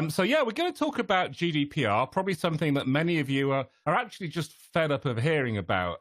So yeah, we're going to talk about GDPR, probably something that many of you are actually just fed up of hearing about.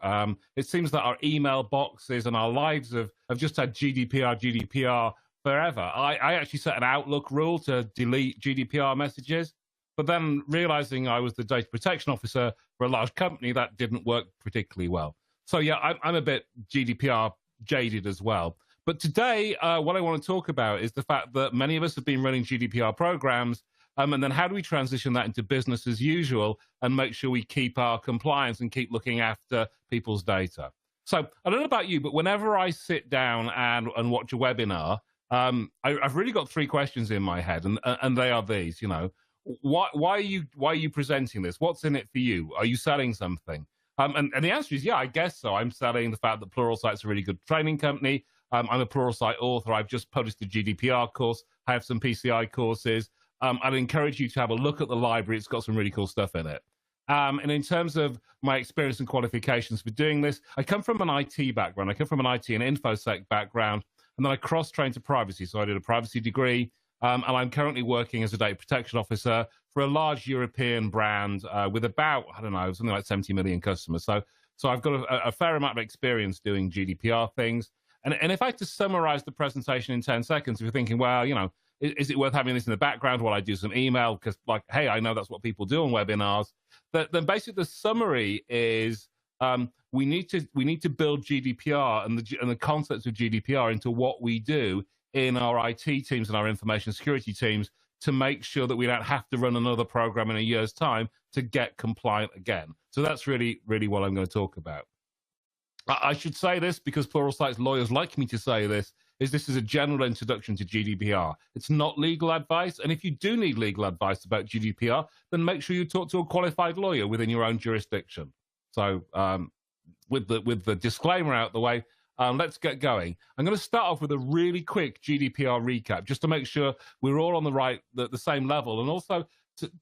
It seems that our email boxes and our lives have just had GDPR forever. I actually set an Outlook rule to delete GDPR messages, but then realizing I was the data protection officer for a large company, that didn't work particularly well. So yeah, I'm a bit GDPR jaded as well. But today, what I want to talk about is the fact that many of us have been running GDPR programs, and then how do we transition that into business as usual and make sure we keep our compliance and keep looking after people's data? So I don't know about you, but whenever I sit down and watch a webinar, I've really got three questions in my head, and they are these. Why are you presenting this? What's in it for you? Are you selling something? And the answer is, yeah, I guess so. I'm selling the fact that Pluralsight's a really good training company. I'm a Pluralsight author. I've just published a GDPR course. I have some PCI courses. I'd encourage you to have a look at the library. It's got some really cool stuff in it. And in terms of my experience and qualifications for doing this, I come from an IT background. I come from an IT and InfoSec background, and then I cross-trained to privacy. So I did a privacy degree, and I'm currently working as a data protection officer for a large European brand with about, I don't know, something like 70 million customers. So I've got a fair amount of experience doing GDPR things. And if I had to summarize the presentation in 10 seconds, if you're thinking, well, is it worth having this in the background while I do some email? Because, like, hey, I know that's what people do on webinars. Then basically the summary is we need to build GDPR and the concepts of GDPR into what we do in our IT teams and our information security teams to make sure that we don't have to run another program in a year's time to get compliant again. So that's really, really what I'm going to talk about. I should say this because Pluralsight's lawyers like me to say this is a general introduction to GDPR. It's not legal advice, and if you do need legal advice about GDPR, then make sure you talk to a qualified lawyer within your own jurisdiction. So with the disclaimer out the way, let's get going. I'm going to start off with a really quick GDPR recap, just to make sure we're all on the same level, and also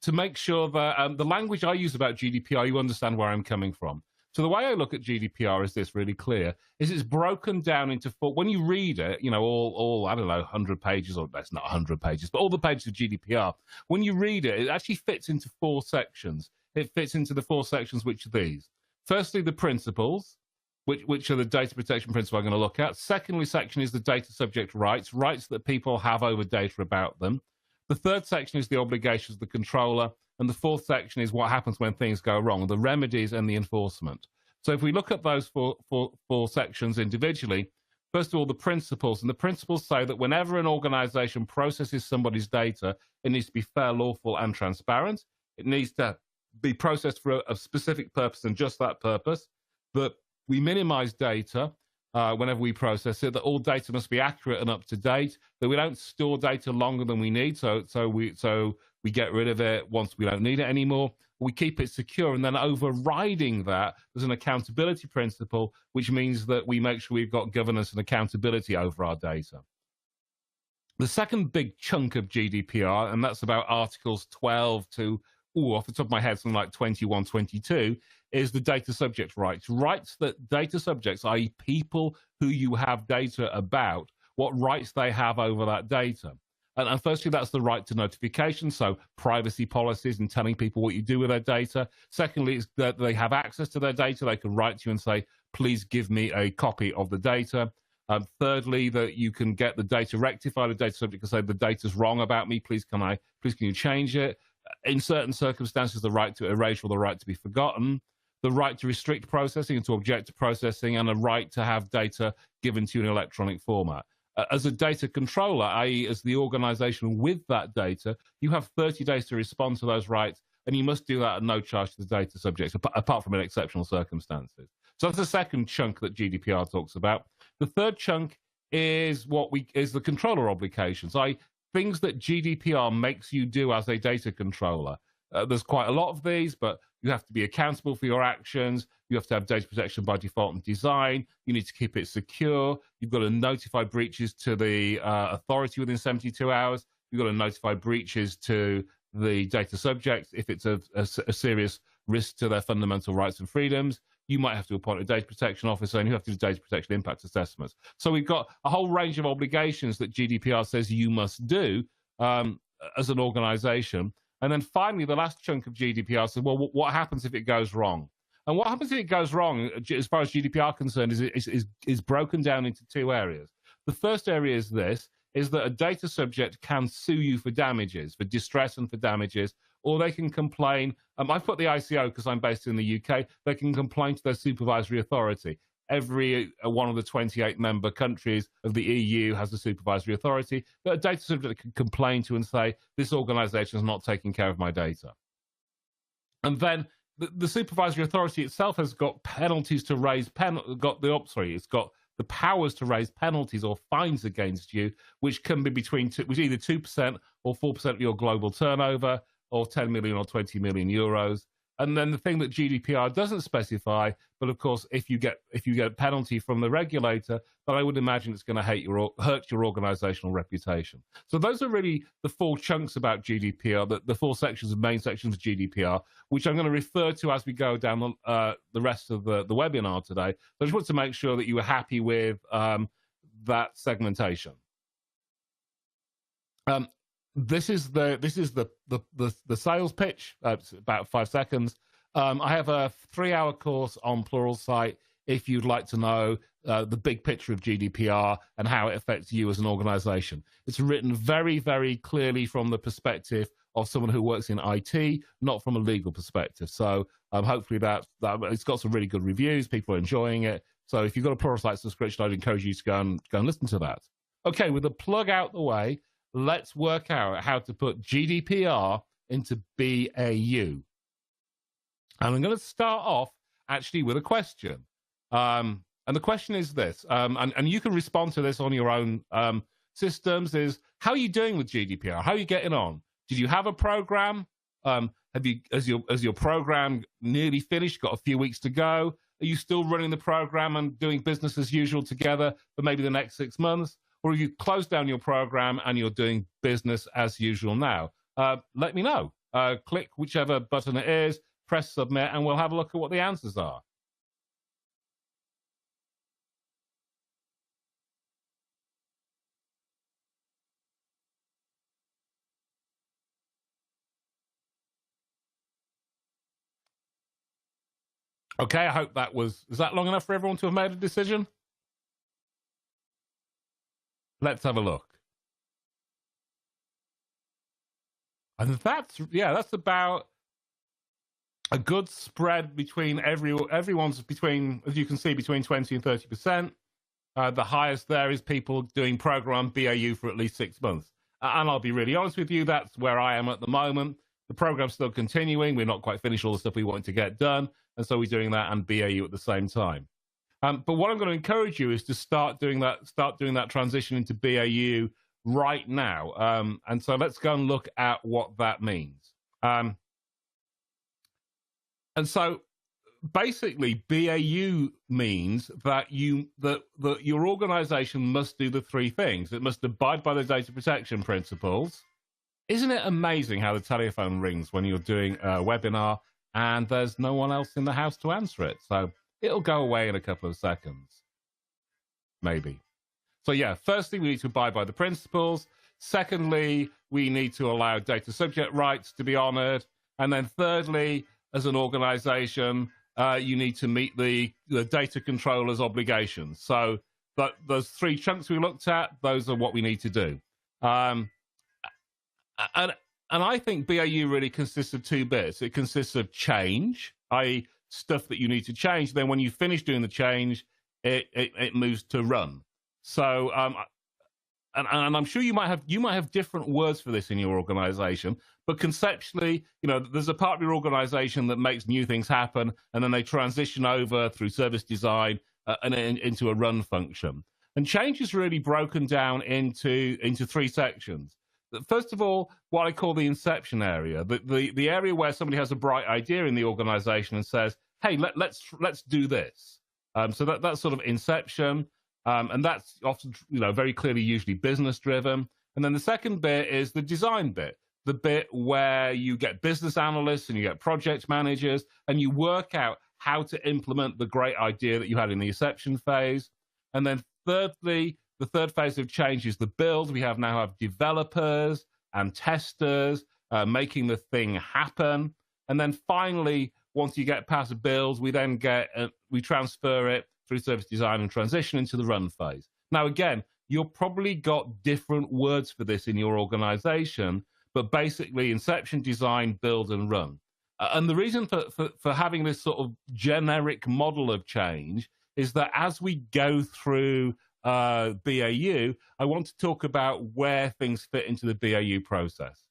to make sure that the language I use about GDPR, you understand where I'm coming from. So the way I look at GDPR is this really clear, is it's broken down into four. When you read it, all I don't know, 100 pages, or that's not 100 pages, but all the pages of GDPR, when you read it, it actually fits into four sections. It fits into the four sections, which are these. Firstly, the principles, which are the data protection principle I'm going to look at. Secondly section is the data subject rights that people have over data about them. The third section is the obligations of the controller. And the fourth section is what happens when things go wrong, the remedies and the enforcement. So if we look at those four sections individually, first of all, the principles. And the principles say that whenever an organization processes somebody's data, it needs to be fair, lawful, and transparent. It needs to be processed for a specific purpose and just that purpose. That we minimize data whenever we process it, that all data must be accurate and up to date, that we don't store data longer than we need, so we get rid of it once we don't need it anymore. We keep it secure, and then overriding that, there's an accountability principle, which means that we make sure we've got governance and accountability over our data. The second big chunk of GDPR, and that's about Articles 12 to, off the top of my head, something like 21, 22, is the data subject rights. Rights that data subjects, i.e. people who you have data about, what rights they have over that data. And firstly, that's the right to notification, so privacy policies and telling people what you do with their data. Secondly, it's that they have access to their data. They can write to you and say, please give me a copy of the data. Thirdly, that you can get the data rectified. The data subject can say, the data's wrong about me. Please can you change it? In certain circumstances, the right to erase or the right to be forgotten. The right to restrict processing and to object to processing, and a right to have data given to you in electronic format. As a data controller, i.e. as the organization with that data, you have 30 days to respond to those rights, and you must do that at no charge to the data subject, apart from in exceptional circumstances. So that's the second chunk that GDPR talks about. The third chunk is the controller obligations, i.e. things that GDPR makes you do as a data controller. There's quite a lot of these, but you have to be accountable for your actions. You have to have data protection by default and design. You need to keep it secure. You've got to notify breaches to the authority within 72 hours. You've got to notify breaches to the data subjects if it's a serious risk to their fundamental rights and freedoms. You might have to appoint a data protection officer, and you have to do data protection impact assessments. So we've got a whole range of obligations that GDPR says you must do as an organization. And then finally, the last chunk of GDPR says, well, what happens if it goes wrong? And what happens if it goes wrong, as far as GDPR is concerned, is broken down into two areas. The first area is that a data subject can sue you for damages, for distress and for damages, or they can complain. I've put the ICO because I'm based in the UK. They can complain to their supervisory authority. Every one of the 28 member countries of the EU has a supervisory authority that a data subject can complain to and say, this organization is not taking care of my data. And then the supervisory authority itself has got penalties to raise, it's got the powers to raise penalties or fines against you, which can be which either 2% or 4% of your global turnover, or 10 million or 20 million euros. And then the thing that GDPR doesn't specify, but of course, if you get a penalty from the regulator, then I would imagine it's going to hurt your organizational reputation. So those are really the four chunks about GDPR, the four main sections of GDPR, which I'm going to refer to as we go down the rest of the webinar today. So I just want to make sure that you were happy with that segmentation. This is the sales pitch. It's about 5 seconds. I have a 3-hour course on Pluralsight if you'd like to know the big picture of GDPR and how it affects you as an organization. It's written very, very clearly from the perspective of someone who works in IT, not from a legal perspective. So hopefully that it's got some really good reviews. People are enjoying it. So if you've got a Pluralsight subscription, I'd encourage you to go and listen to that. Okay, with the plug out the way, let's work out how to put GDPR into BAU. And I'm going to start off actually with a question. And the question is this, and you can respond to this on your own systems, is how are you doing with GDPR? How are you getting on? Did you have a program? Has your program nearly finished, got a few weeks to go? Are you still running the program and doing business as usual together for maybe the next 6 months? Or have you closed down your program and you're doing business as usual now? Let me know. Click whichever button it is, press submit, and we'll have a look at what the answers are. Okay, I hope is that long enough for everyone to have made a decision? Let's have a look. And that's about a good spread between everyone's between, as you can see, between 20 and 30%. The highest there is people doing program BAU for at least 6 months. And I'll be really honest with you, that's where I am at the moment. The program's still continuing. We're not quite finished all the stuff we wanted to get done. And so we're doing that and BAU at the same time. But what I'm going to encourage you is to start doing that transition into BAU right now. And so let's go and look at what that means. And so basically, BAU means that your organization must do the three things. It must abide by the data protection principles. Isn't it amazing how the telephone rings when you're doing a webinar and there's no one else in the house to answer it? So it'll go away in a couple of seconds, maybe. So yeah, firstly, we need to abide by the principles. Secondly, we need to allow data subject rights to be honored. And then thirdly, as an organization, you need to meet the data controller's obligations. So those three chunks we looked at, those are what we need to do. And I think BAU really consists of two bits. It consists of change, i.e. stuff that you need to change. Then when you finish doing the change, it moves to run. So, and I'm sure you might have different words for this in your organization, but conceptually, there's a part of your organization that makes new things happen, and then they transition over through service design and into a run function. And change is really broken down into three sections. First of all, what I call the inception area, the area where somebody has a bright idea in the organization and says, hey, let's do this. So that's sort of inception. And that's often, very clearly usually business driven. And then the second bit is the design bit, the bit where you get business analysts and you get project managers and you work out how to implement the great idea that you had in the inception phase. And then thirdly, the third phase of change is the build. We now have developers and testers, making the thing happen. And then finally, once you get past build, we then we transfer it through service design and transition into the run phase. Now, again, you've probably got different words for this in your organization, but basically inception, design, build, and run. And the reason for having this sort of generic model of change is that as we go through BAU, I want to talk about where things fit into the BAU process.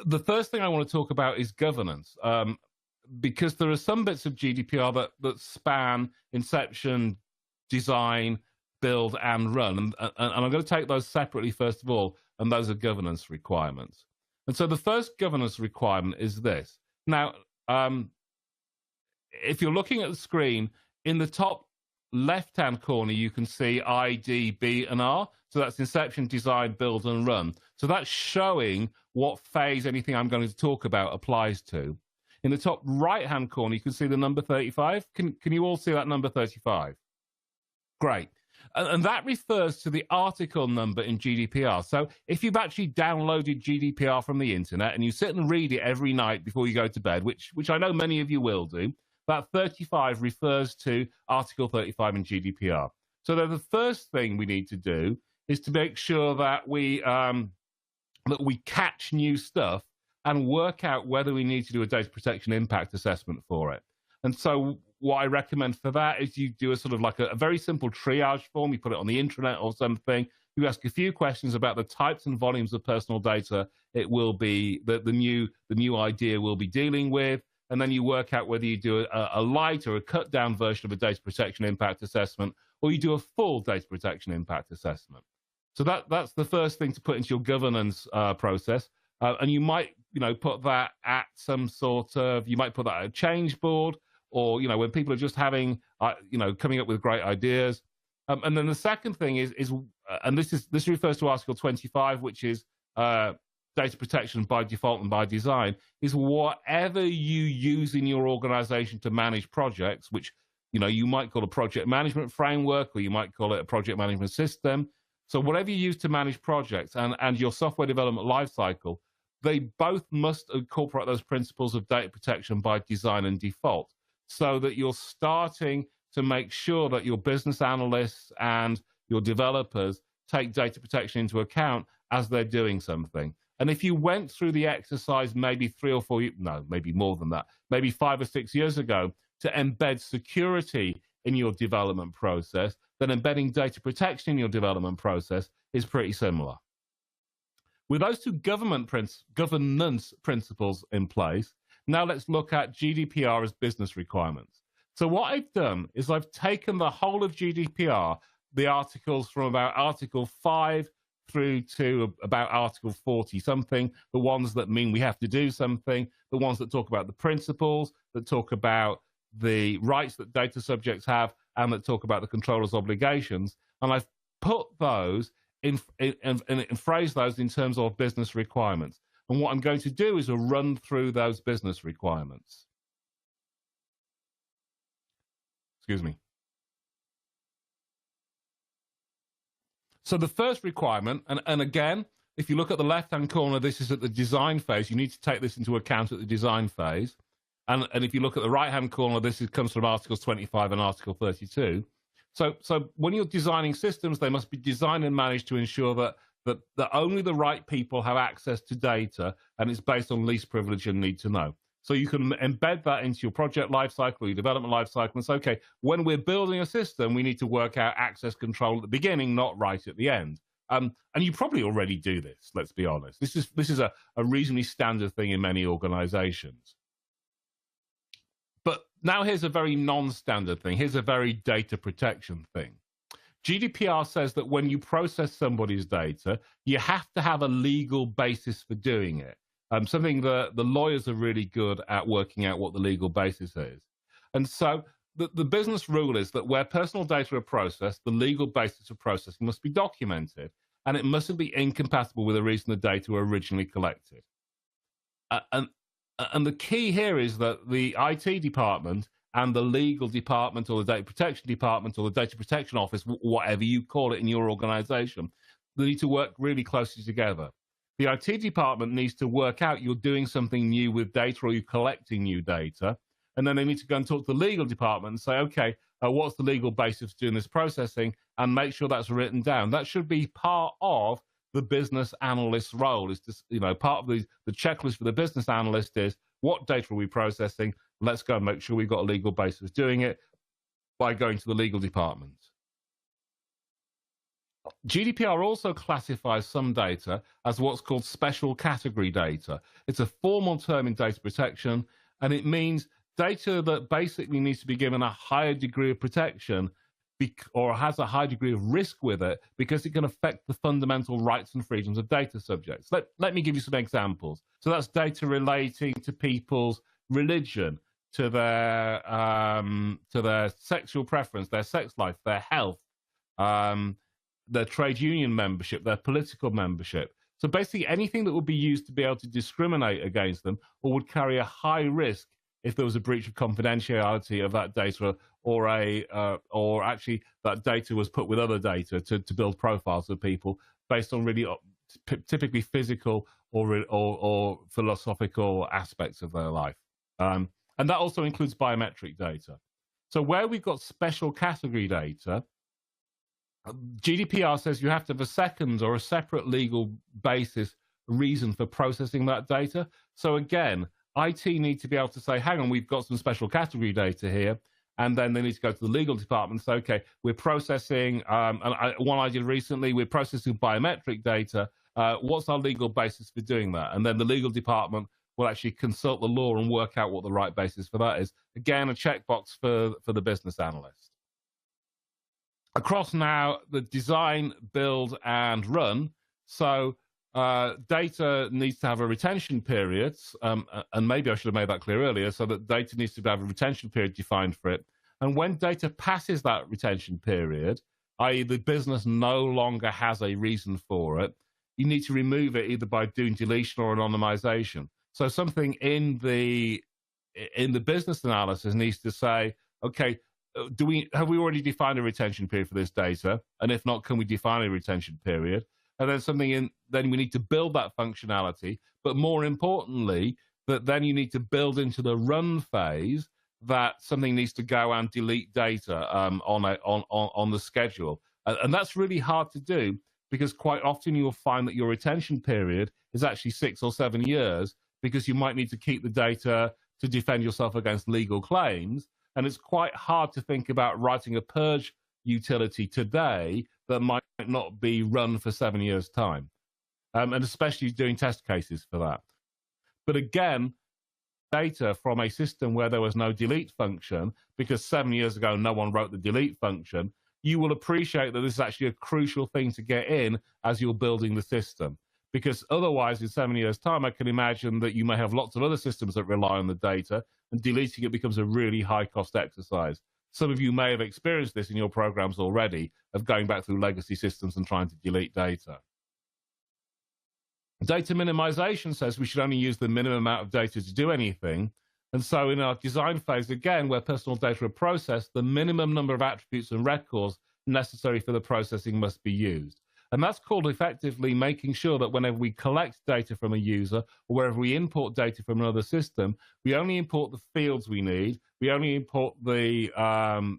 The first thing I want to talk about is governance, because there are some bits of GDPR that span inception, design, build, and run. And I'm going to take those separately, first of all, and those are governance requirements. And so the first governance requirement is this. Now, if you're looking at the screen, in the top left-hand corner, you can see I, D, B, and R. So that's inception, design, build, and run. So that's showing what phase anything I'm going to talk about applies to. In the top right-hand corner, you can see the number 35. Can you all see that number 35? Great. And that refers to the article number in GDPR. So if you've actually downloaded GDPR from the internet and you sit and read it every night before you go to bed, which I know many of you will do, that 35 refers to Article 35 in GDPR. So the first thing we need to do is to make sure that we catch new stuff and work out whether we need to do a data protection impact assessment for it. And so what I recommend for that is you do a sort of like a very simple triage form. You put it on the intranet or something. You ask a few questions about the types and volumes of personal data it will be, the new idea will be dealing with. And then you work out whether you do a light or a cut down version of a data protection impact assessment, or you do a full data protection impact assessment. So that's the first thing to put into your governance process. And you might, put that at some sort of, you might put that at a change board, or, when people are just having, coming up with great ideas. And then the second thing is and this refers to Article 25, which is data protection by default and by design, is whatever you use in your organization to manage projects, which, you might call a project management framework, or you might call it a project management system. So whatever you use to manage projects and your software development lifecycle, they both must incorporate those principles of data protection by design and default, so that you're starting to make sure that your business analysts and your developers take data protection into account as they're doing something. And if you went through the exercise maybe 3 or 4, no, maybe more than that, maybe 5 or 6 years ago, to embed security in your development process, then embedding data protection in your development process is pretty similar. With those two governance principles in place, now let's look at GDPR as business requirements. So what I've done is I've taken the whole of GDPR, the articles from about Article 5 through to about Article 40 something, the ones that mean we have to do something, the ones that talk about the principles, that talk about the rights that data subjects have, and that talk about the controller's obligations. And I've put those and phrase those in terms of business requirements. And what I'm going to do is run through those business requirements. Excuse me. So the first requirement, and again, if you look at the left-hand corner, this is at the design phase. You need to take this into account at the design phase. And if you look at the right-hand corner, this comes from Articles 25 and Article 32. So when you're designing systems, they must be designed and managed to ensure that only the right people have access to data, and it's based on least privilege and need to know. So you can embed that into your project lifecycle, your development lifecycle, and say, okay, when we're building a system, we need to work out access control at the beginning, not right at the end. And you probably already do this, let's be honest. This is a reasonably standard thing in many organizations. But now here's a very non-standard thing. Here's a very data protection thing. GDPR says that when you process somebody's data, you have to have a legal basis for doing it. Something that the lawyers are really good at working out what the legal basis is. And so the business rule is that where personal data are processed, the legal basis of processing must be documented, and it mustn't be incompatible with the reason the data were originally collected. And the key here is that the IT department and the legal department or the data protection department or the data protection office, whatever you call it in your organization, they need to work really closely together. The IT department needs to work out you're doing something new with data or you're collecting new data. And then they need to go and talk to the legal department and say, okay, what's the legal basis for doing this processing, and make sure that's written down. That should be part of the business analyst's role. Is to, part of the checklist for the business analyst is, what data are we processing? Let's go and make sure we've got a legal basis doing it by going to the legal department. GDPR also classifies some data as what's called special category data. It's a formal term in data protection, and it means data that basically needs to be given a higher degree of protection or has a high degree of risk with it because it can affect the fundamental rights and freedoms of data subjects. Let me give you some examples. So that's data relating to people's religion, to their sexual preference, their sex life, their health, their trade union membership, their political membership. So basically anything that would be used to be able to discriminate against them or would carry a high risk if there was a breach of confidentiality of that data, or actually that data was put with other data to build profiles of people based on really typically physical or philosophical aspects of their life. And that also includes biometric data. So where we've got special category data, GDPR says you have to have a second or a separate legal basis reason for processing that data. So again, IT need to be able to say, hang on, we've got some special category data here. And then they need to go to the legal department and say, okay, we're processing, one I did recently, we're processing biometric data. What's our legal basis for doing that? And then the legal department will actually consult the law and work out what the right basis for that is. Again, a checkbox for the business analyst. Across now the design, build, and run. So data needs to have a retention period, and maybe I should have made that clear earlier, so that data needs to have a retention period defined for it. And when data passes that retention period, i.e. the business no longer has a reason for it, you need to remove it either by doing deletion or anonymization. So something in the business analysis needs to say, okay, have we already defined a retention period for this data? And if not, can we define a retention period? And then then we need to build that functionality. But more importantly, that then you need to build into the run phase that something needs to go and delete data on the schedule. And that's really hard to do because quite often you'll find that your retention period is actually 6 or 7 years because you might need to keep the data to defend yourself against legal claims. And it's quite hard to think about writing a purge utility today that might not be run for 7 years' time, and especially doing test cases for that. But again, data from a system where there was no delete function, because 7 years ago no one wrote the delete function, you will appreciate that this is actually a crucial thing to get in as you're building the system. Because otherwise, in 7 years' time, I can imagine that you may have lots of other systems that rely on the data, and deleting it becomes a really high-cost exercise. Some of you may have experienced this in your programs already, of going back through legacy systems and trying to delete data. Data minimization says we should only use the minimum amount of data to do anything. And so in our design phase, again, where personal data are processed, the minimum number of attributes and records necessary for the processing must be used. And that's called effectively making sure that whenever we collect data from a user or wherever we import data from another system, we only import the fields we need. We only import the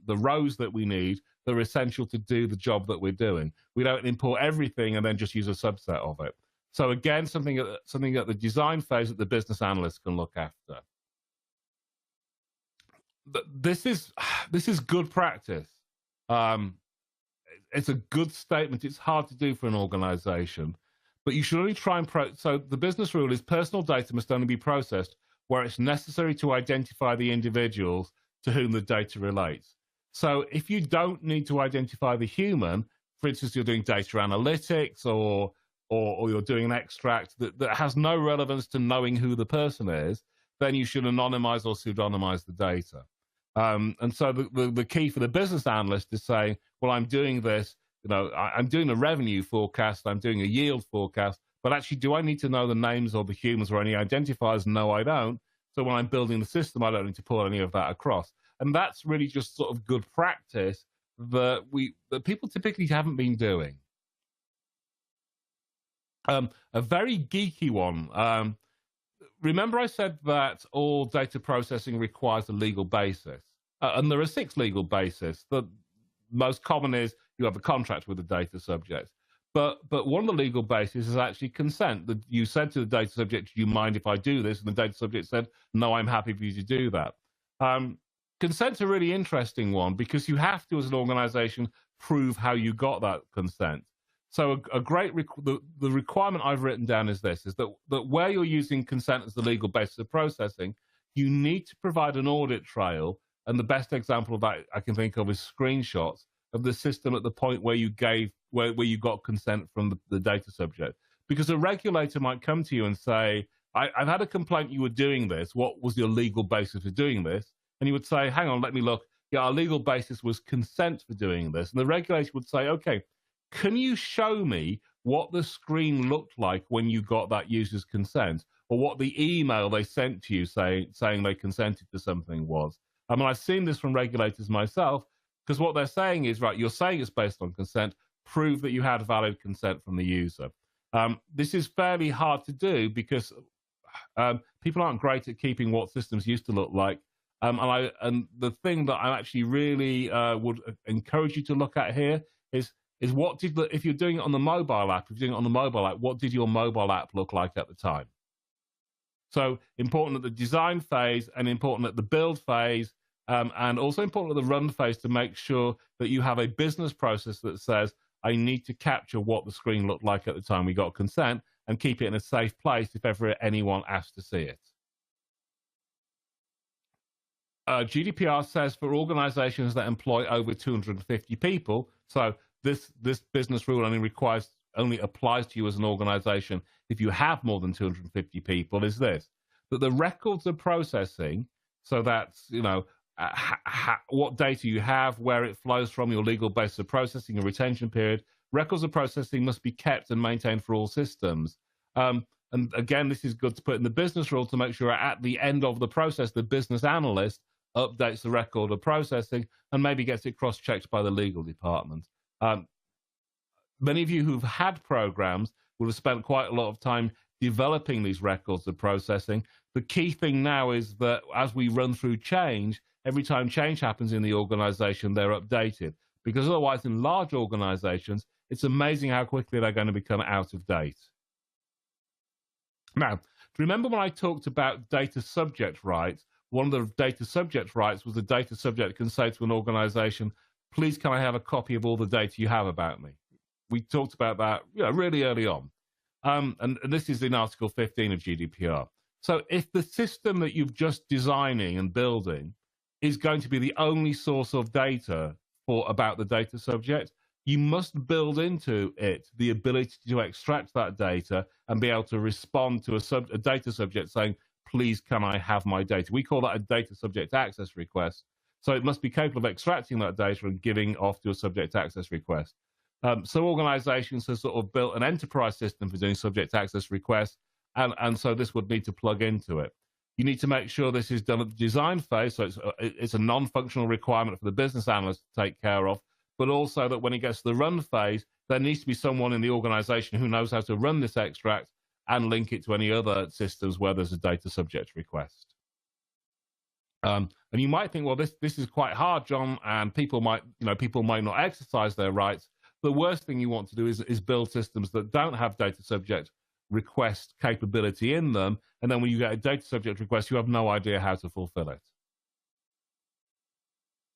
rows that we need that are essential to do the job that we're doing. We don't import everything and then just use a subset of it. So again, something at the design phase that the business analyst can look after. This is good practice. It's a good statement. It's hard to do for an organization, but you should only try and so the business rule is personal data must only be processed where it's necessary to identify the individuals to whom the data relates. So if you don't need to identify the human, for instance, you're doing data analytics or you're doing an extract that has no relevance to knowing who the person is, then you should anonymize or pseudonymize the data. And so the key for the business analyst is saying, well, I'm doing this, I'm doing a revenue forecast, I'm doing a yield forecast, but actually, do I need to know the names of the humans or any identifiers? No, I don't. So when I'm building the system, I don't need to pull any of that across. And that's really just sort of good practice that people typically haven't been doing. A very geeky one. Remember I said that all data processing requires a legal basis, and there are 6 legal bases. The most common is you have a contract with the data subject, but one of the legal bases is actually consent. That you said to the data subject, "Do you mind if I do this?" And the data subject said, "No, I'm happy for you to do that." Consent's a really interesting one because you have to, as an organization, prove how you got that consent. So the requirement I've written down is this, is that where you're using consent as the legal basis of processing, you need to provide an audit trail. And the best example of that I can think of is screenshots of the system at the point where you got consent from the data subject. Because a regulator might come to you and say, I've had a complaint you were doing this. What was your legal basis for doing this? And you would say, hang on, let me look. Yeah, our legal basis was consent for doing this. And the regulator would say, okay, can you show me what the screen looked like when you got that user's consent, or what the email they sent to you saying they consented to something was? I mean, I've seen this from regulators myself, because what they're saying is, right, you're saying it's based on consent, prove that you had valid consent from the user. This is fairly hard to do because people aren't great at keeping what systems used to look like. And the thing that I actually really would encourage you to look at here is if you're doing it on the mobile app, what did your mobile app look like at the time? So important at the design phase, and important at the build phase, and also important at the run phase, to make sure that you have a business process that says, I need to capture what the screen looked like at the time we got consent, and keep it in a safe place if ever anyone asks to see it. GDPR says for organizations that employ over 250 people, so this business rule only applies to you as an organization if you have more than 250 people, is this: that the records of processing, so that's, what data you have, where it flows from, your legal basis of processing, your retention period, records of processing must be kept and maintained for all systems. And again, this is good to put in the business rule to make sure at the end of the process, the business analyst updates the record of processing and maybe gets it cross-checked by the legal department. Many of you who've had programs will have spent quite a lot of time developing these records of processing. The key thing now is that as we run through change, every time change happens in the organization, they're updated. Because otherwise, in large organizations, it's amazing how quickly they're going to become out of date. Now, remember when I talked about data subject rights? One of the data subject rights was the data subject can say to an organization, please can I have a copy of all the data you have about me? We talked about that really early on. And this is in Article 15 of GDPR. So if the system that you've just designing and building is going to be the only source of data about the data subject, you must build into it the ability to extract that data and be able to respond to a data subject saying, please can I have my data? We call that a data subject access request. So it must be capable of extracting that data and giving off to a subject access request. So organizations have sort of built an enterprise system for doing subject access requests, and so this would need to plug into it. You need to make sure this is done at the design phase, so it's a non-functional requirement for the business analyst to take care of, but also that when it gets to the run phase, there needs to be someone in the organization who knows how to run this extract and link it to any other systems where there's a data subject request. And you might think, well, this is quite hard, John, and people might not exercise their rights. The worst thing you want to do is build systems that don't have data subject request capability in them, and then when you get a data subject request, you have no idea how to fulfill it.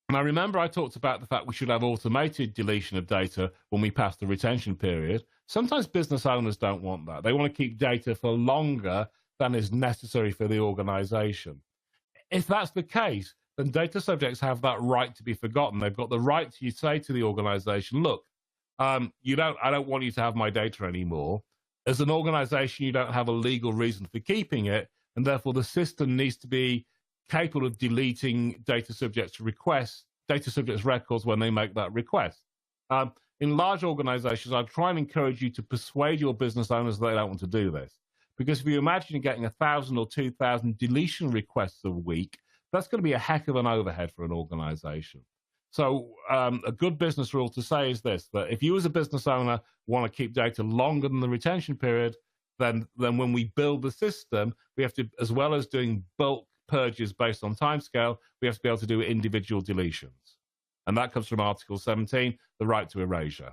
And I remember I talked about the fact we should have automated deletion of data when we pass the retention period. Sometimes business owners don't want that. They want to keep data for longer than is necessary for the organization. If that's the case, then data subjects have that right to be forgotten. They've got the right to say to the organization, look, I don't want you to have my data anymore. As an organization, you don't have a legal reason for keeping it, and therefore the system needs to be capable of deleting data subjects records when they make that request. In large organizations, I'd try and encourage you to persuade your business owners that they don't want to do this. Because if you imagine getting 1,000 or 2,000 deletion requests a week, that's going to be a heck of an overhead for an organization. A good business rule to say is this, that if you as a business owner want to keep data longer than the retention period, then when we build the system, we have to, as well as doing bulk purges based on timescale, we have to be able to do individual deletions. And that comes from Article 17, the right to erasure.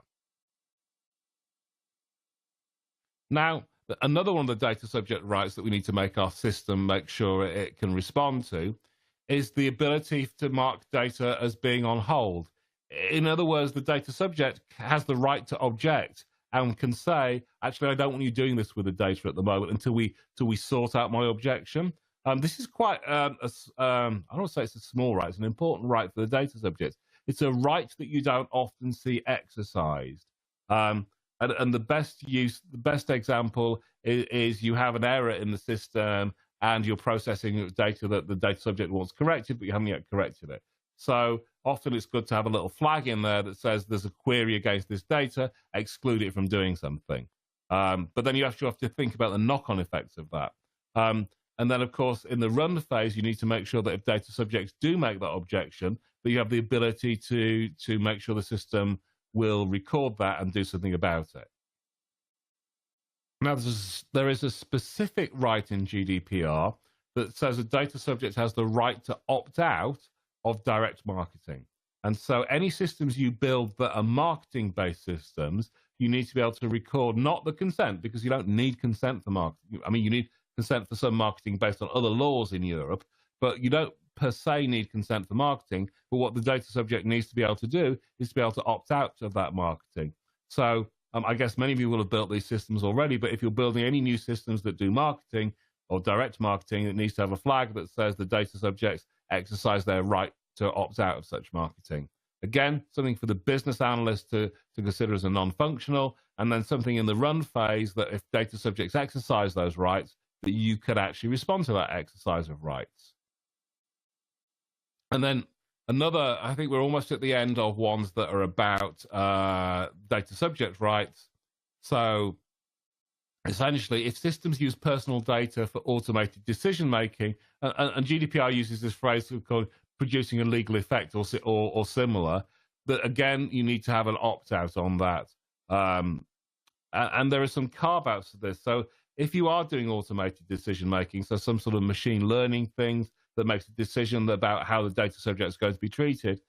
Now, another one of the data subject rights that we need to make our system make sure it can respond to is the ability to mark data as being on hold. In other words, the data subject has the right to object and can say, actually, I don't want you doing this with the data at the moment until we sort out my objection. This is quite, I don't want to say it's a small right, it's an important right for the data subject. It's a right that you don't often see exercised. And the best example is you have an error in the system and you're processing data that the data subject wants corrected, but you haven't yet corrected it. So often it's good to have a little flag in there that says there's a query against this data, exclude it from doing something. But then you actually have to think about the knock-on effects of that. And then, of course, in the run phase, you need to make sure that if data subjects do make that objection, that you have the ability to make sure the system will record that and do something about it. Now, there is a specific right in GDPR that says a data subject has the right to opt out of direct marketing. And so any systems you build that are marketing-based systems, you need to be able to record not the consent, because you don't need consent for marketing. I mean, you need consent for some marketing based on other laws in Europe, but you don't per se need consent for marketing. But what the data subject needs to be able to do is to be able to opt out of that marketing. So I guess many of you will have built these systems already, but if you're building any new systems that do marketing or direct marketing, it needs to have a flag that says the data subjects exercise their right to opt out of such marketing. Again, something for the business analyst to consider as a non-functional, and then something in the run phase that if data subjects exercise those rights, that you could actually respond to that exercise of rights. And then another, I think we're almost at the end of ones that are about data subject rights. So essentially, if systems use personal data for automated decision-making, and GDPR uses this phrase called producing a legal effect or similar, that again, you need to have an opt-out on that. And there are some carve-outs to this. So if you are doing automated decision-making, so some sort of machine learning things that makes a decision about how the data subject is going to be treated,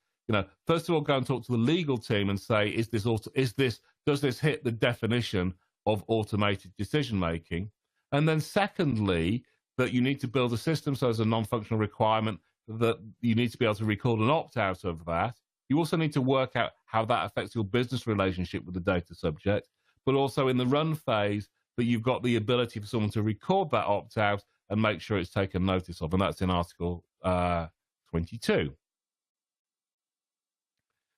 first of all, go and talk to the legal team and say, does this hit the definition of automated decision-making? And then secondly, that you need to build a system, so as a non-functional requirement, that you need to be able to record an opt-out of that. You also need to work out how that affects your business relationship with the data subject, but also in the run phase, that you've got the ability for someone to record that opt-out and make sure it's taken notice of, and that's in Article 22.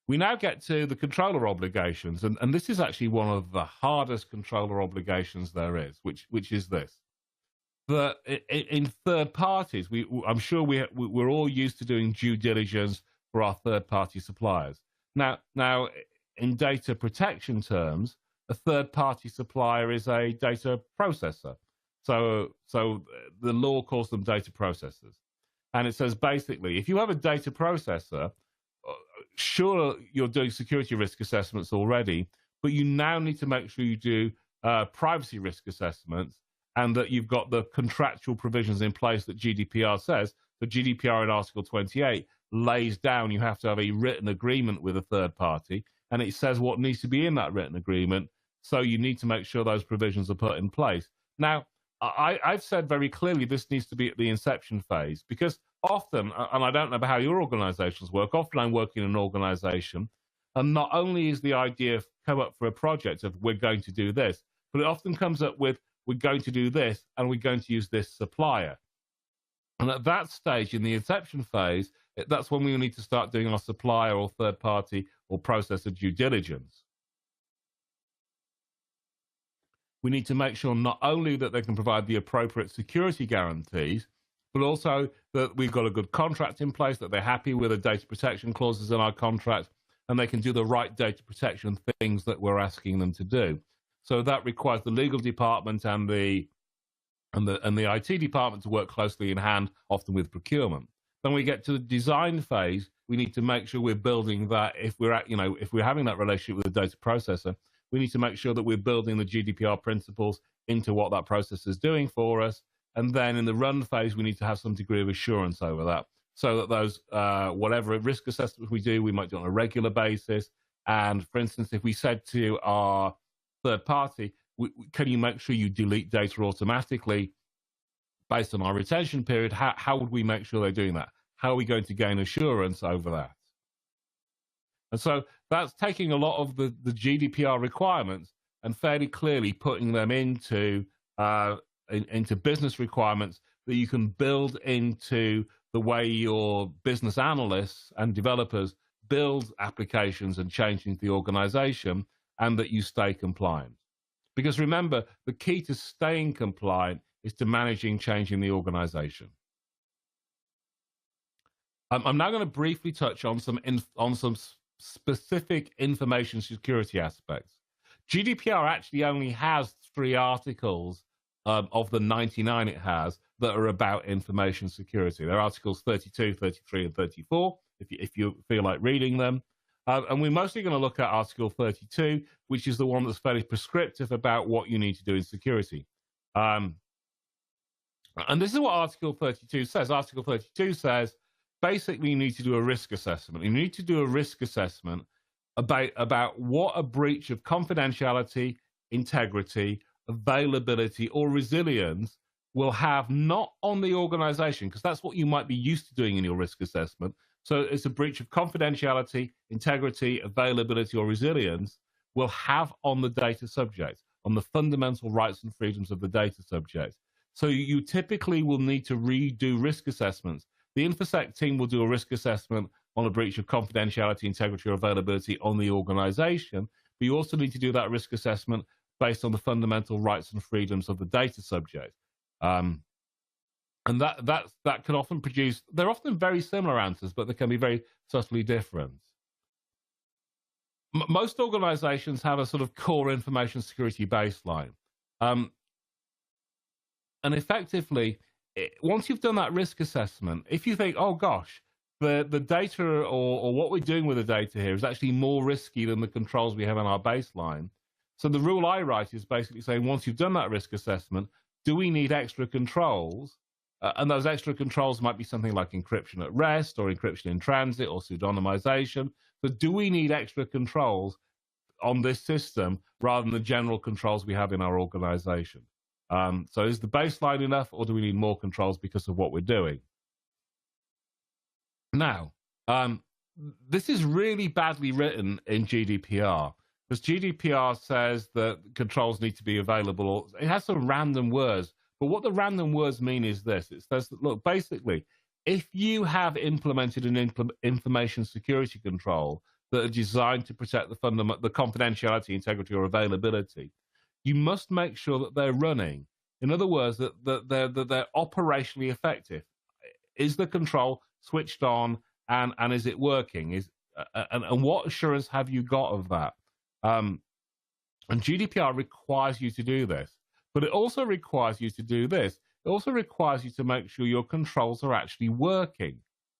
We now get to the controller obligations, and this is actually one of the hardest controller obligations there is, which is this. That in third parties, I'm sure we're all used to doing due diligence for our third-party suppliers. Now, in data protection terms, a third-party supplier is a data processor. So the law calls them data processors. And it says basically, if you have a data processor, sure, you're doing security risk assessments already, but you now need to make sure you do privacy risk assessments, and that you've got the contractual provisions in place that GDPR says. So GDPR in Article 28 lays down you have to have a written agreement with a third party, and it says what needs to be in that written agreement. So you need to make sure those provisions are put in place. Now, I've said very clearly this needs to be at the inception phase, because often, and I don't know about how your organizations work, often I'm working in an organization, and not only is the idea come up for a project of we're going to do this, but it often comes up with we're going to do this and we're going to use this supplier. And at that stage, in the inception phase, that's when we need to start doing our supplier or third party or processor due diligence. We need to make sure not only that they can provide the appropriate security guarantees, but also that we've got a good contract in place, that they're happy with the data protection clauses in our contract, and they can do the right data protection things that we're asking them to do. So that requires the legal department and the IT department to work closely in hand, often with procurement. Then we get to the design phase. We need to make sure we're building that. If we're if we're having that relationship with the data processor, we need to make sure that we're building the GDPR principles into what that processor is doing for us. And then in the run phase, we need to have some degree of assurance over that, so that those whatever risk assessments we do, we might do on a regular basis. And for instance, if we said to our third party, can you make sure you delete data automatically based on our retention period? How would we make sure they're doing that? How are we going to gain assurance over that? And so that's taking a lot of the GDPR requirements and fairly clearly putting them into business requirements that you can build into the way your business analysts and developers build applications and change into the organization, and that you stay compliant. Because remember, the key to staying compliant is to managing change in the organization. I'm now going to briefly touch on some specific information security aspects. GDPR actually only has 3 articles of the 99 it has that are about information security. They're articles 32, 33, and 34, if you feel like reading them. And we're mostly going to look at Article 32, which is the one that's fairly prescriptive about what you need to do in security. And this is what Article 32 says. Article 32 says, basically, you need to do a risk assessment. You need to do a risk assessment about what a breach of confidentiality, integrity, availability, or resilience will have, not on the organization, because that's what you might be used to doing in your risk assessment. So it's a breach of confidentiality, integrity, availability, or resilience will have on the data subject, on the fundamental rights and freedoms of the data subject. So you typically will need to redo risk assessments. The InfoSec team will do a risk assessment on a breach of confidentiality, integrity, or availability on the organization, but you also need to do that risk assessment based on the fundamental rights and freedoms of the data subject. And that can often produce, they're often very similar answers, but they can be very subtly different. Most organizations have a sort of core information security baseline. And effectively, once you've done that risk assessment, if you think, oh gosh, the data or what we're doing with the data here is actually more risky than the controls we have on our baseline. So the rule I write is basically saying, once you've done that risk assessment, do we need extra controls? And those extra controls might be something like encryption at rest or encryption in transit or pseudonymization. So do we need extra controls on this system rather than the general controls we have in our organization? So is the baseline enough, or do we need more controls because of what we're doing? Now, this is really badly written in GDPR, because GDPR says that controls need to be available. It has some random words, but what the random words mean is this. It says that, look, basically, if you have implemented an information security control that are designed to protect the confidentiality, integrity, or availability, you must make sure that they're running. In other words, that they're operationally effective. Is the control switched on, and is it working? And what assurance have you got of that? And GDPR requires you to do this, but it also requires you to do this. It also requires you to make sure your controls are actually working.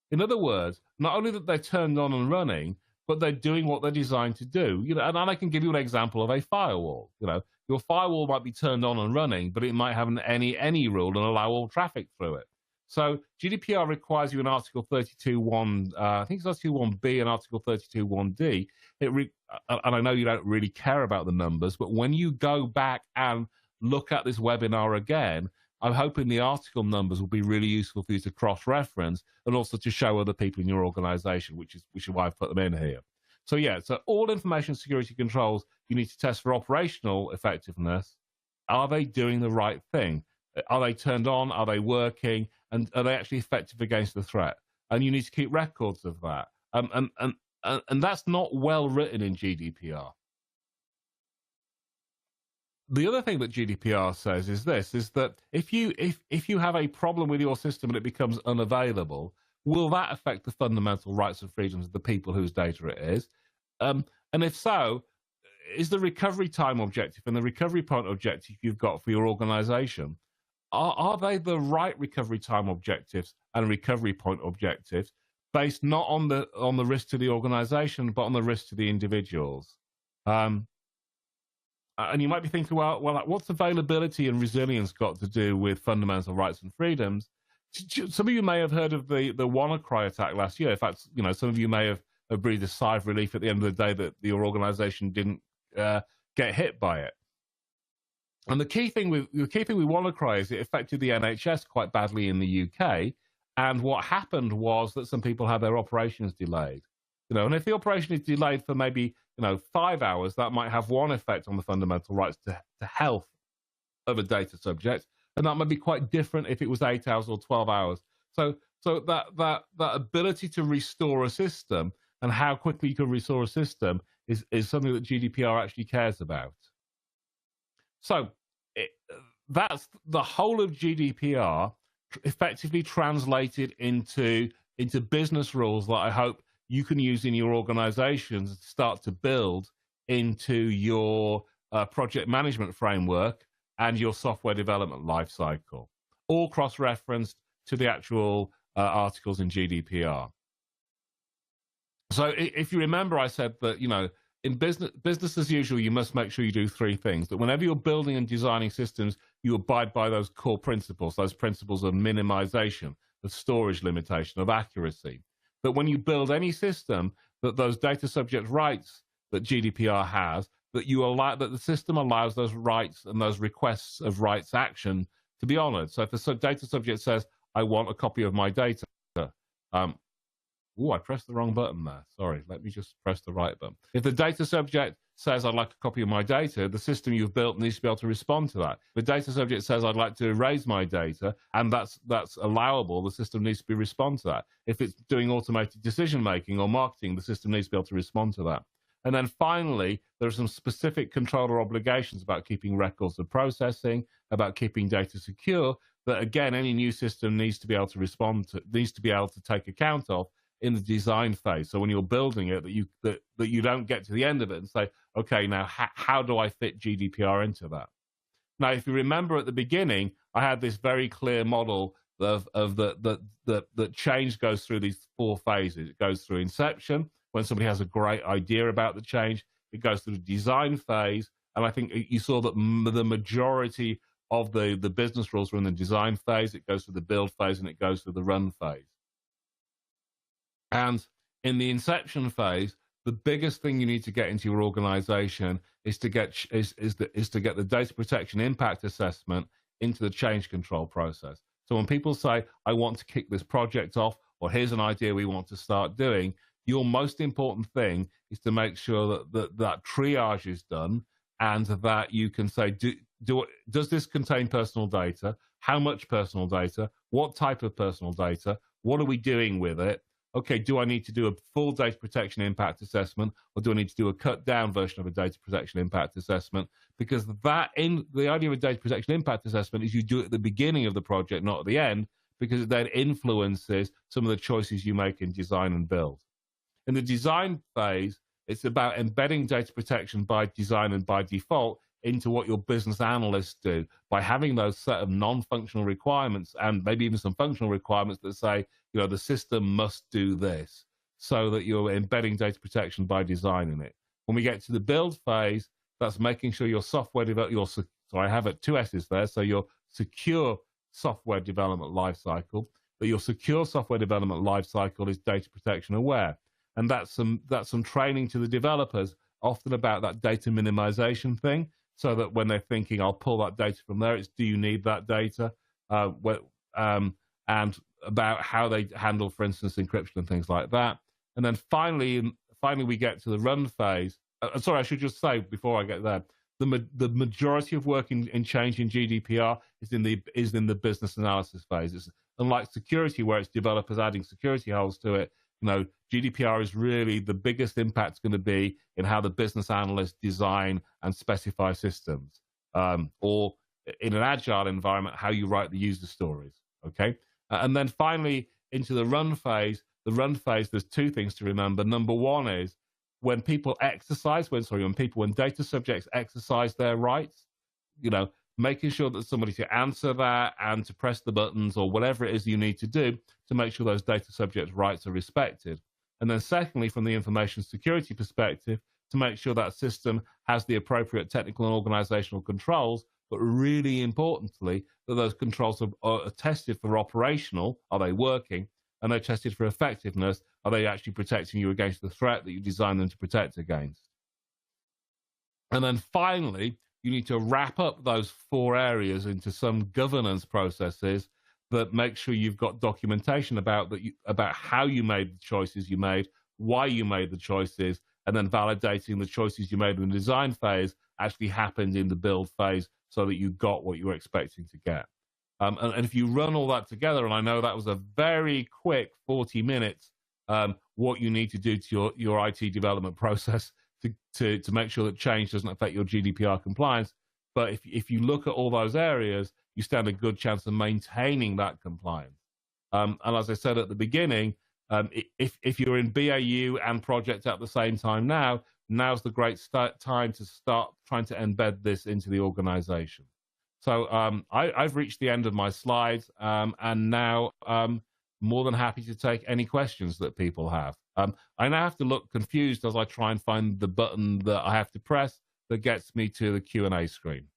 In other words, not only that they're turned on and running, but they're doing what they're designed to do. And I can give you an example of a firewall. Your firewall might be turned on and running, but it might have an any rule and allow all traffic through it. So GDPR requires you in Article 32.1, I think it's Article 1B and Article 32.1D. And I know you don't really care about the numbers, but when you go back and look at this webinar again, I'm hoping the article numbers will be really useful for you to cross-reference and also to show other people in your organization, which is why I've put them in here. So yeah, so all information security controls, you need to test for operational effectiveness. Are they doing the right thing? Are they turned on? Are they working? And are they actually effective against the threat? And you need to keep records of that. And that's not well written in GDPR. The other thing that GDPR says is this, is that if you have a problem with your system and it becomes unavailable, will that affect the fundamental rights and freedoms of the people whose data it is? And if so, is the recovery time objective and the recovery point objective you've got for your organization, are they the right recovery time objectives and recovery point objectives, based not on the risk to the organization, but on the risk to the individuals? Um, and you might be thinking, well, like, what's availability and resilience got to do with fundamental rights and freedoms? Some of you may have heard of the WannaCry attack last year. In fact, some of you may have breathed a sigh of relief at the end of the day that your organization didn't get hit by it. And the key thing with WannaCry is it affected the NHS quite badly in the UK. And what happened was that some people had their operations delayed. And if the operation is delayed for maybe 5 hours, that might have one effect on the fundamental rights to health of a data subject, and that might be quite different if it was 8 hours or 12 hours. So that ability to restore a system and how quickly you can restore a system is something that GDPR actually cares about. So that's the whole of GDPR effectively translated into business rules that I hope you can use in your organizations to start to build into your project management framework and your software development lifecycle, all cross-referenced to the actual articles in GDPR. So if you remember, I said that, in business as usual, you must make sure you do three things. That whenever you're building and designing systems, you abide by those core principles, those principles of minimization, of storage limitation, of accuracy. That when you build any system, that those data subject rights that GDPR has, that the system allows those rights and those requests of rights action to be honored. So if the data subject says, I want a copy of my data, I pressed the wrong button there. Sorry, let me just press the right button. If the data subject says, I'd like a copy of my data, the system you've built needs to be able to respond to that. If the data subject says, I'd like to erase my data, and that's allowable, the system needs to respond to that. If it's doing automated decision-making or marketing, the system needs to be able to respond to that. And then finally, there are some specific controller obligations about keeping records of processing, about keeping data secure, that again, any new system needs to be able to respond to, needs to be able to take account of in the design phase. So when you're building it, that you don't get to the end of it and say, okay, now how do I fit GDPR into that? Now, if you remember at the beginning, I had this very clear model of that change goes through these four phases. It goes through inception, when somebody has a great idea about the change. It goes through the design phase, and I think you saw that the majority of the business rules were in the design phase. It goes through the build phase, and it goes through the run phase. And in the inception phase, the biggest thing you need to get into your organization is to get the data protection impact assessment into the change control process. So when people say, I want to kick this project off, or here's an idea we want to start doing, your most important thing is to make sure that triage is done, and that you can say, does this contain personal data? How much personal data? What type of personal data? What are we doing with it? Okay, do I need to do a full data protection impact assessment, or do I need to do a cut down version of a data protection impact assessment? Because the idea of a data protection impact assessment is you do it at the beginning of the project, not at the end, because it then influences some of the choices you make in design and build. In the design phase, it's about embedding data protection by design and by default into what your business analysts do by having those set of non-functional requirements, and maybe even some functional requirements that say, the system must do this, so that you're embedding data protection by design in it. When we get to the build phase, that's making sure your software development, I have it two S's there, so your secure software development lifecycle, but your secure software development lifecycle is data protection aware. And that's some training to the developers, often about that data minimization thing, so that when they're thinking, I'll pull that data from there, it's, do you need that data? And about how they handle, for instance, encryption and things like that. And then finally we get to the run phase. Sorry, I should just say before I get there, the majority of work in changing GDPR is in the business analysis phase. It's unlike security, where it's developers adding security holes to it. GDPR is really the biggest impact going to be in how the business analysts design and specify systems, or in an agile environment, how you write the user stories. Okay, and then finally into the run phase. The run phase, there's two things to remember. Number one is when data subjects exercise their rights, making sure that somebody to answer that and to press the buttons or whatever it is you need to do to make sure those data subject rights are respected. And then secondly, from the information security perspective, to make sure that system has the appropriate technical and organizational controls, but really importantly, that those controls are tested for operational, are they working? And they're tested for effectiveness, are they actually protecting you against the threat that you designed them to protect against? And then finally, you need to wrap up those 4 areas into some governance processes that make sure you've got documentation about how you made the choices you made, why you made the choices, and then validating the choices you made in the design phase actually happened in the build phase so that you got what you were expecting to get. And if you run all that together, and I know that was a very quick 40 minutes, what you need to do to your IT development process to make sure that change doesn't affect your GDPR compliance. But if you look at all those areas, you stand a good chance of maintaining that compliance. And as I said at the beginning, if you're in BAU and project at the same time now's the great time to start trying to embed this into the organization. So I've reached the end of my slides, and now more than happy to take any questions that people have. I now have to look confused as I try and find the button that I have to press that gets me to the Q&A screen.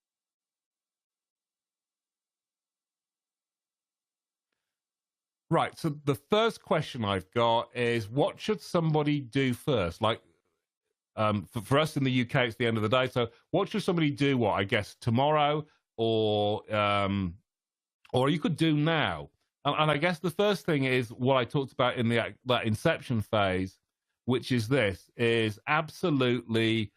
Right, so the first question I've got is, what should somebody do first? Like, for us in the UK, it's the end of the day. So what should somebody do, I guess, tomorrow, or you could do now? And I guess the first thing is what I talked about in that inception phase, which is absolutely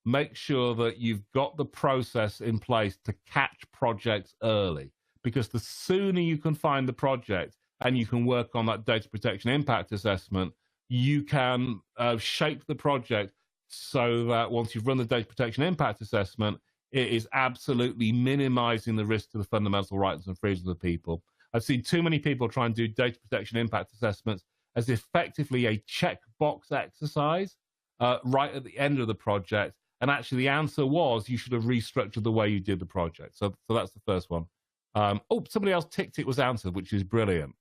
make sure that you've got the process in place to catch projects early. Because the sooner you can find the project and you can work on that data protection impact assessment, you can shape the project so that once you've run the data protection impact assessment, it is absolutely minimizing the risk to the fundamental rights and freedoms of people. I've seen too many people try and do data protection impact assessments as effectively a checkbox exercise right at the end of the project. And actually the answer was you should have restructured the way you did the project. So that's the first one. Somebody else ticked it was answered, which is brilliant.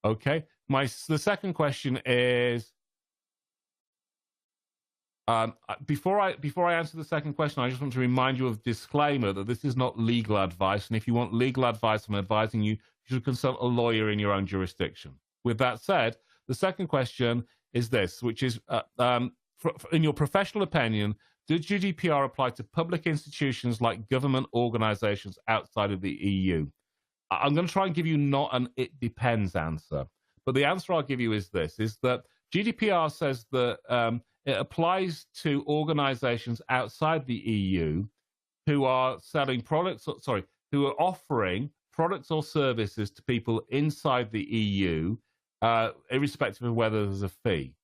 Okay. The second question is, before I answer the second question, I just want to remind you of a disclaimer that this is not legal advice. And if you want legal advice, I'm advising you should consult a lawyer in your own jurisdiction. With that said, the second question is this, which is, in your professional opinion, does GDPR apply to public institutions like government organizations outside of the EU? I'm going to try and give you not an it depends answer. But the answer I'll give you is this, is that GDPR says that it applies to organizations outside the EU who are selling products, who are offering products or services to people inside the EU, irrespective of whether there's a fee.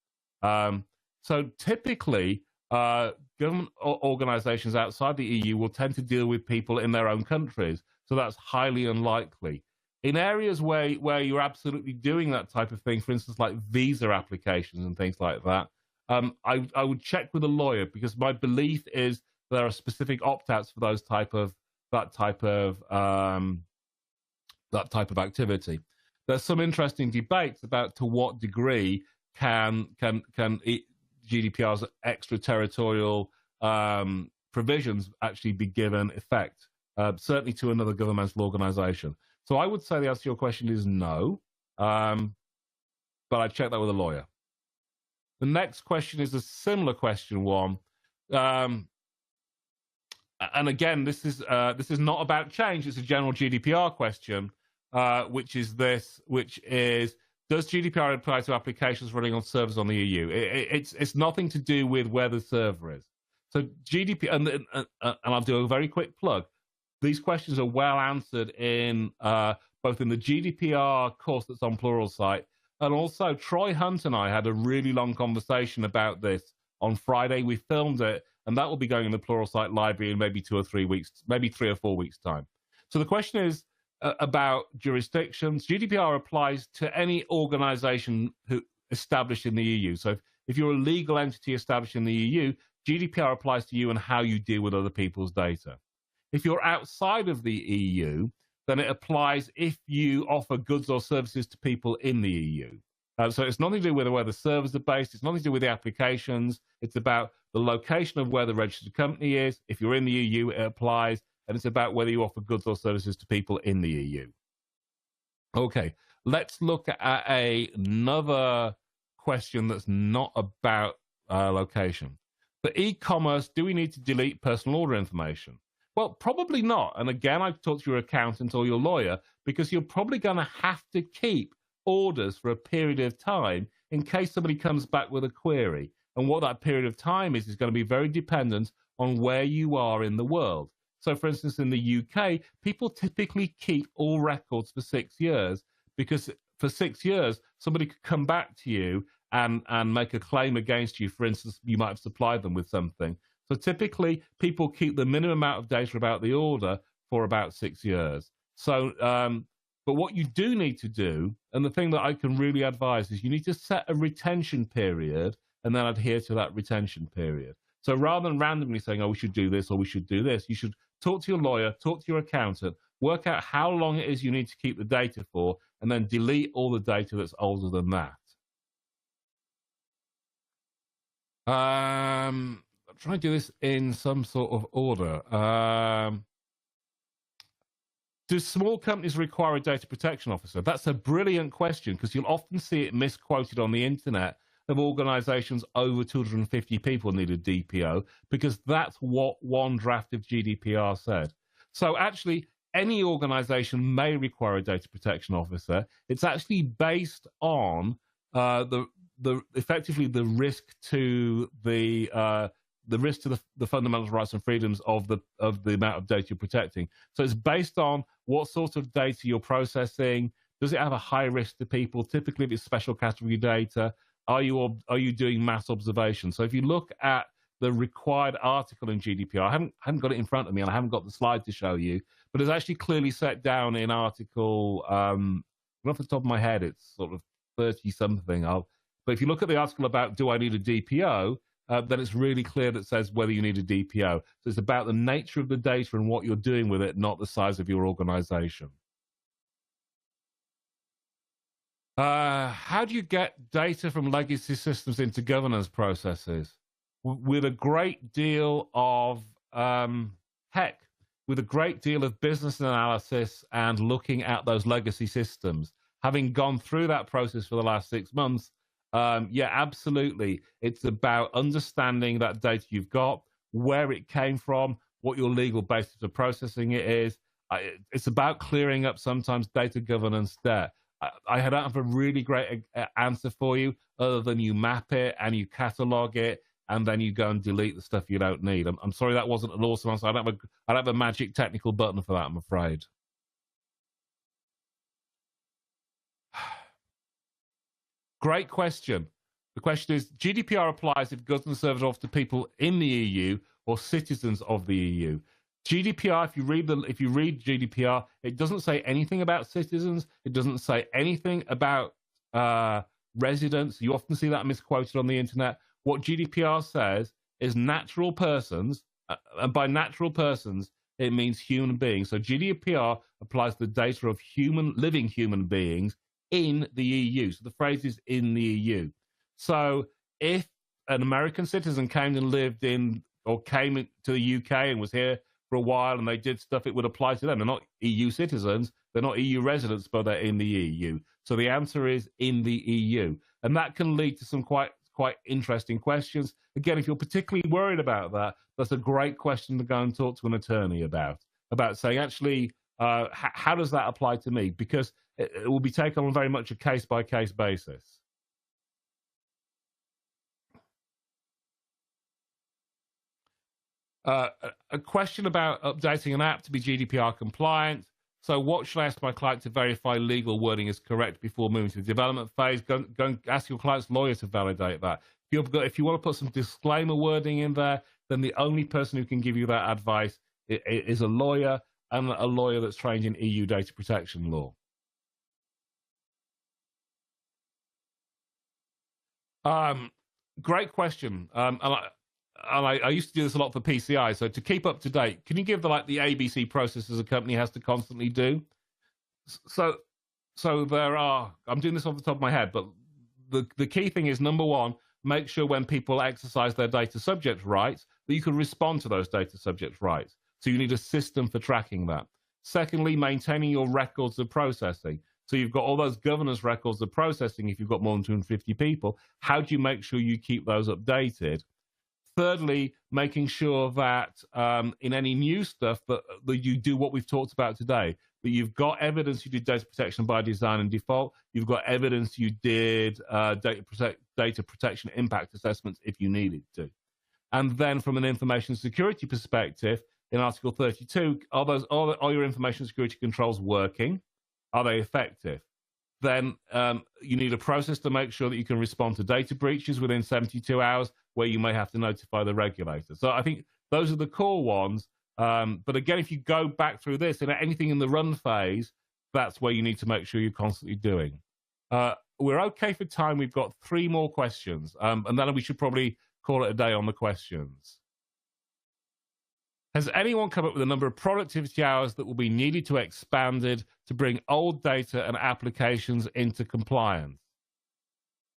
So typically, government organizations outside the EU will tend to deal with people in their own countries. So that's highly unlikely. In areas where you're absolutely doing that type of thing, for instance, like visa applications and things like that, I would check with a lawyer, because my belief is there are specific opt-outs for that type of activity. There's some interesting debates about to what degree can GDPR's extraterritorial provisions actually be given effect, certainly to another governmental organization. So I would say the answer to your question is no, but I'd check that with a lawyer. The next question is a similar question one. And again, this is not about change. It's a general GDPR question, which is, does GDPR apply to applications running on servers on the EU? It's nothing to do with where the server is. So GDPR, and I'll do a very quick plug. These questions are well answered in both in the GDPR course that's on Pluralsight, and also Troy Hunt and I had a really long conversation about this on Friday. We filmed it, and that will be going in the Pluralsight library in maybe 2 or 3 weeks, maybe 3 or 4 weeks' time. So the question is about jurisdictions. GDPR applies to any organization who established in the EU. So if you're a legal entity established in the EU, GDPR applies to you and how you deal with other people's data. If you're outside of the EU, then it applies if you offer goods or services to people in the EU. So it's nothing to do with where the servers are based. It's nothing to do with the applications. It's about the location of where the registered company is. If you're in the EU, it applies. And it's about whether you offer goods or services to people in the EU. Okay, let's look at another question that's not about location. For e-commerce, do we need to delete personal order information? Well, probably not. And again, I've talked to your accountant or your lawyer, because you're probably going to have to keep orders for a period of time in case somebody comes back with a query. And what that period of time is going to be very dependent on where you are in the world. So, for instance, in the UK, people typically keep all records for 6 years, because for 6 years, somebody could come back to you and make a claim against you. For instance, you might have supplied them with something. So typically, people keep the minimum amount of data about the order for about 6 years. So, but what you do need to do, and the thing that I can really advise, is you need to set a retention period and then adhere to that retention period. So rather than randomly saying, oh, we should do this or we should do this, you should talk to your lawyer, talk to your accountant, work out how long it is you need to keep the data for, and then delete all the data that's older than that. I'm trying to do this in some sort of order. Do small companies require a data protection officer? That's a brilliant question, because you'll often see it misquoted on the internet of organizations over 250 people need a DPO, because that's what one draft of GDPR said. So actually, any organization may require a data protection officer. It's actually based on effectively the risk to the fundamental rights and freedoms of the amount of data you're protecting. So it's based on what sort of data you're processing. Does it have a high risk to people? Typically, if it's special category data, are you doing mass observation? So if you look at the required article in GDPR, I haven't got it in front of me, and I haven't got the slide to show you, but it's actually clearly set down in article. Off the top of my head, it's sort of 30 something. But if you look at the article about do I need a DPO, then it's really clear that says whether you need a DPO. So it's about the nature of the data and what you're doing with it, not the size of your organization. How do you get data from legacy systems into governance processes? With a great deal of, with a great deal of business analysis and looking at those legacy systems. Having gone through that process for the last 6 months, yeah, absolutely. It's about understanding that data you've got, where it came from, what your legal basis for processing it is. It's about clearing up sometimes data governance debt. I don't have a really great answer for you, other than you map it and you catalog it, and then you go and delete the stuff you don't need. I'm sorry that wasn't an awesome answer. I don't have a magic technical button for that, I'm afraid. Great question. The question is, GDPR applies if goods and services are offered to people in the EU or citizens of the EU. GDPR, if you read GDPR, it doesn't say anything about citizens. It doesn't say anything about residents. You often see that misquoted on the internet. What GDPR says is natural persons, and by natural persons, it means human beings. So GDPR applies the data of living human beings in the EU. So the phrase is in the EU. So if an American citizen came and lived in, or came to the UK and was here for a while and they did stuff, it would apply to them. They're not EU citizens, they're not EU residents, but they're in the EU. So the answer is in the EU. And that can lead to some quite interesting questions. Again, if you're particularly worried about that, that's a great question to go and talk to an attorney about saying, actually, how does that apply to me? Because it will be taken on very much a case-by-case basis. A question about updating an app to be GDPR compliant. So what should I ask my client to verify legal wording is correct before moving to the development phase? Go and ask your client's lawyer to validate that. If you want to put some disclaimer wording in there, then the only person who can give you that advice is a lawyer, and a lawyer that's trained in EU data protection law. Great question. and I used to do this a lot for PCI. So to keep up to date, can you give the ABC processes a company has to constantly do? So there are. I'm doing this off the top of my head, but the key thing is, number one, make sure when people exercise their data subject rights that you can respond to those data subject rights. So you need a system for tracking that. Secondly, maintaining your records of processing. So you've got all those governance records of processing. If you've got more than 250 people, how do you make sure you keep those updated? Thirdly, making sure that in any new stuff that you do what we've talked about today, that you've got evidence you did data protection by design and default, you've got evidence you did data protection impact assessments if you needed to. And then from an information security perspective, in Article 32, are your information security controls working? Are they effective? Then you need a process to make sure that you can respond to data breaches within 72 hours, where you may have to notify the regulator. So I think those are the core ones. But again, if you go back through this and anything in the run phase, that's where you need to make sure you're constantly doing. We're okay for time. We've got 3 more questions, and then we should probably call it a day on the questions. Has anyone come up with a number of productivity hours that will be needed to expanded to bring old data and applications into compliance?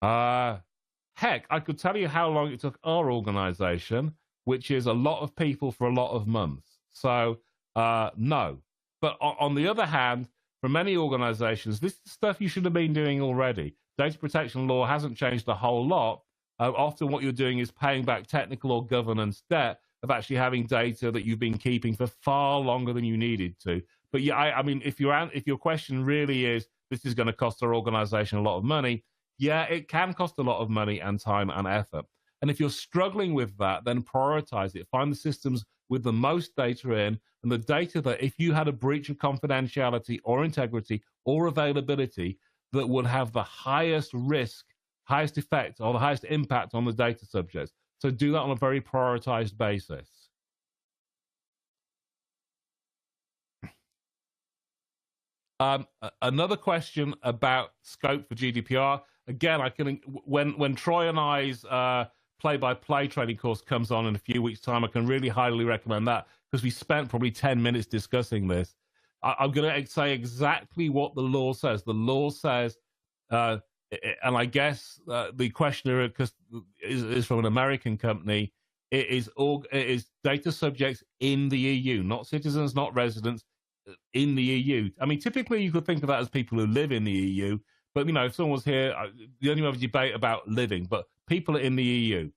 Heck, I could tell you how long it took our organization, which is a lot of people for a lot of months. So, no. But on the other hand, for many organizations, this is stuff you should have been doing already. Data protection law hasn't changed a whole lot. Often what you're doing is paying back technical or governance debt of actually having data that you've been keeping for far longer than you needed to. But yeah, I mean, if your question really is, this is going to cost our organization a lot of money, yeah, it can cost a lot of money and time and effort. And if you're struggling with that, then prioritize it. Find the systems with the most data in, and the data that if you had a breach of confidentiality or integrity or availability that would have the highest risk, highest effect, or the highest impact on the data subjects. So do that on a very prioritized basis. Another question about scope for GDPR. Again, when Troy and I's play-by-play training course comes on in a few weeks' time, I can really highly recommend that, because we spent probably 10 minutes discussing this. I'm going to say exactly what the law says. The law says, and I guess the questioner, because is from an American company, it is data subjects in the EU, not citizens, not residents, in the EU. I mean, typically you could think of that as people who live in the EU, but, if someone was here, the only other debate about living, but people in the EU.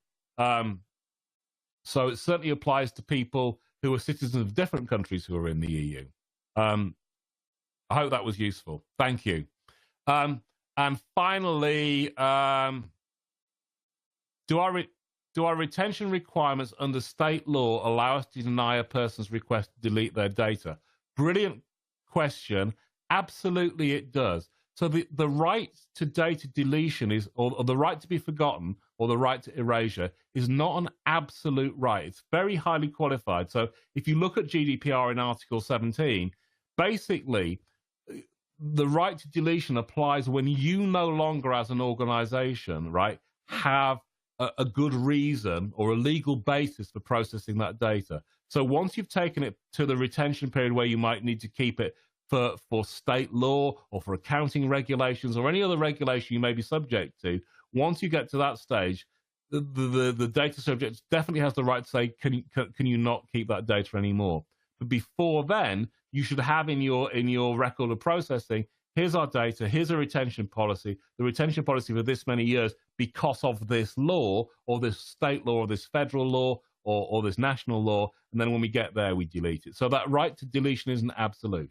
So it certainly applies to people who are citizens of different countries who are in the EU. I hope that was useful. Thank you. And finally, do our retention requirements under state law allow us to deny a person's request to delete their data? Brilliant question. Absolutely, it does. So the right to data deletion is, or the right to be forgotten, or the right to erasure is not an absolute right. It's very highly qualified. So if you look at GDPR in Article 17, basically, the right to deletion applies when you no longer, as an organization, right, have a good reason or a legal basis for processing that data. So once you've taken it to the retention period where you might need to keep it for state law or for accounting regulations or any other regulation you may be subject to, once you get to that stage, the data subject definitely has the right to say, can you not keep that data anymore? But before then, you should have in your record of processing, here's our data, here's a retention policy, the retention policy for this many years because of this law or this state law or this federal law or this national law, and then when we get there, we delete it. So that right to deletion isn't absolute.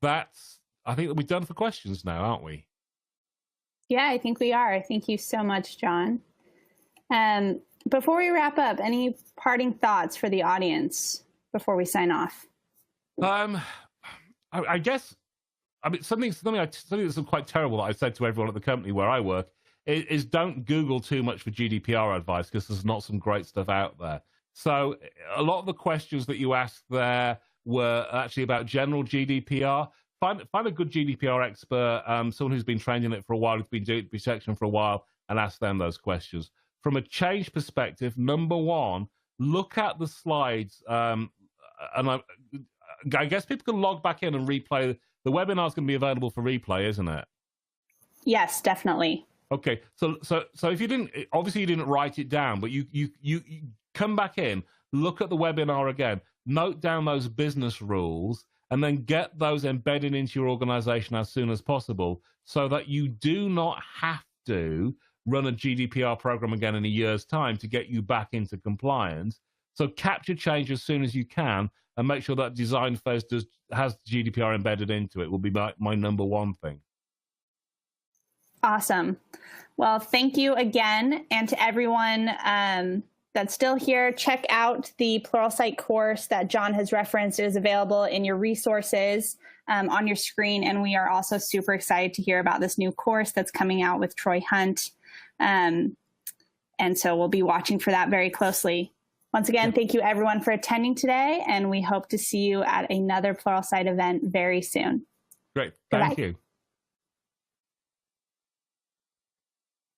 I think that we're done for questions now, aren't we? Yeah, I think we are. Thank you so much, John. Before we wrap up, any parting thoughts for the audience before we sign off? I guess, something that's quite terrible that I've said to everyone at the company where I work is don't Google too much for GDPR advice, because there's not some great stuff out there. So a lot of the questions that you asked there were actually about general GDPR. Find a good GDPR expert, someone who's been trained in it for a while, who's been doing protection for a while, and ask them those questions. from a change perspective, number one, look at the slides. And I guess people can log back in and replay. The webinar is going to be available for replay, isn't it? Yes, definitely. Okay, so if you didn't, obviously you didn't write it down, but you come back in, look at the webinar again, note down those business rules, and then get those embedded into your organization as soon as possible, so that you do not have to run a GDPR program again in a year's time to get you back into compliance. So capture change as soon as you can, and make sure that design phase has GDPR embedded into it. Will be my number one thing. Awesome. Well, thank you again. And to everyone that's still here, check out the Pluralsight course that John has referenced. It is available in your resources on your screen. And we are also super excited to hear about this new course that's coming out with Troy Hunt. And so we'll be watching for that very closely. Once again, thank you everyone for attending today. And we hope to see you at another Pluralsight event very soon. Great. Thank you.